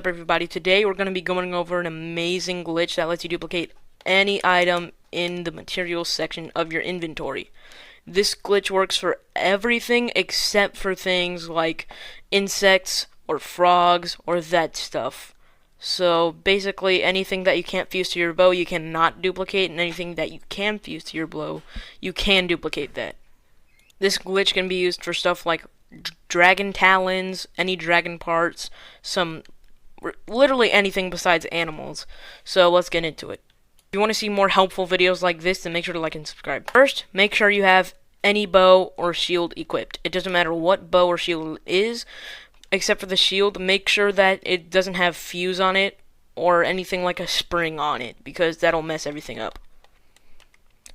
up, everybody? Today we're going to be going over an amazing glitch that lets you duplicate any item in the materials section of your inventory. This glitch works for everything except for things like insects or frogs or that stuff. So basically anything that you can't fuse to your bow you cannot duplicate, and anything that you can fuse to your bow you can duplicate that. This glitch can be used for stuff like dragon talons, any dragon parts, literally anything besides animals. So let's get into it. If you want to see more helpful videos like this, then make sure to like and subscribe. First, make sure you have any bow or shield equipped. It doesn't matter what bow or shield it is, except for the shield. Make sure that it doesn't have fuse on it or anything like a spring on it, because that'll mess everything up.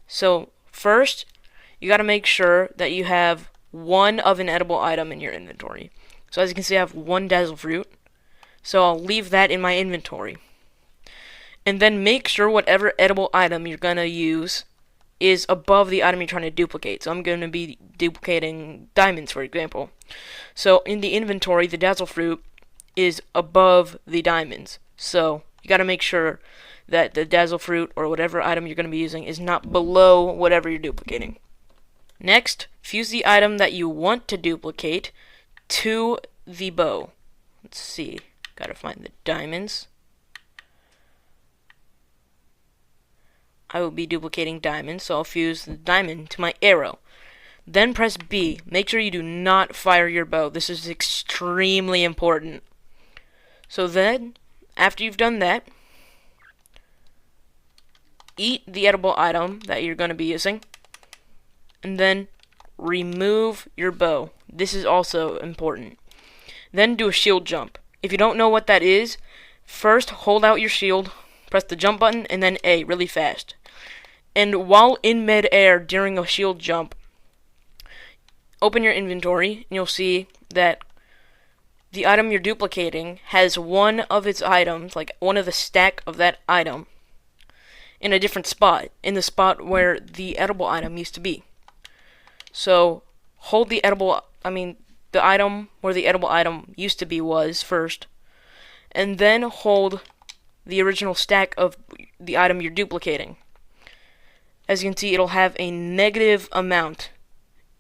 So first, you gotta make sure that you have one of an edible item in your inventory. So as you can see, I have one dazzle fruit, so I'll leave that in my inventory. And then make sure whatever edible item you're gonna use is above the item you're trying to duplicate. So I'm gonna be duplicating diamonds, for example. So in the inventory, the dazzle fruit is above the diamonds. So you gotta make sure that the dazzle fruit or whatever item you're gonna be using is not below whatever you're duplicating. Next, fuse the item that you want to duplicate to the bow. Let's see, gotta find the diamonds. I will be duplicating diamonds, so I'll fuse the diamond to my arrow. Then press B. Make sure you do not fire your bow. This is extremely important. So then, after you've done that, eat the edible item that you're going to be using, and then remove your bow. This is also important. Then do a shield jump. If you don't know what that is, first hold out your shield, press the jump button, and then A really fast. And while in mid-air during a shield jump, open your inventory, and you'll see that the item you're duplicating has one of its items, like one of the stack of that item, in a different spot, in the spot where the edible item used to be. So hold the item where the edible item used to be was first, and then hold the original stack of the item you're duplicating. As you can see, it'll have a negative amount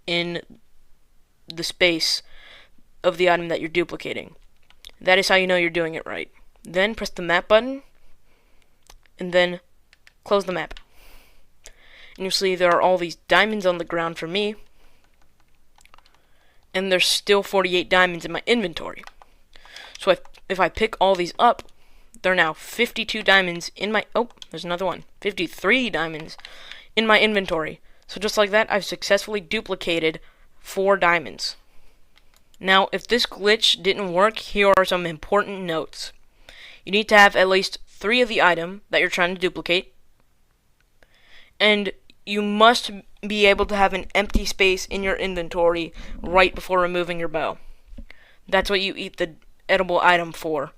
in the space of the item that you're duplicating. That is how you know you're doing it right. Then press the map button, and then close the map. And you'll see there are all these diamonds on the ground for me, and there's still 48 diamonds in my inventory. So if I pick all these up, there are now 52 diamonds in my, there's another one, 53 diamonds in my inventory. So just like that, I've successfully duplicated 4 diamonds. Now, if this glitch didn't work, here are some important notes. You need to have at least 3 of the item that you're trying to duplicate, and you must be able to have an empty space in your inventory right before removing your bow. That's what you eat the edible item for.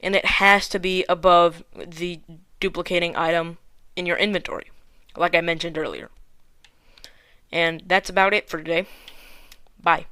And it has to be above the duplicating item in your inventory, like I mentioned earlier. And that's about it for today. Bye.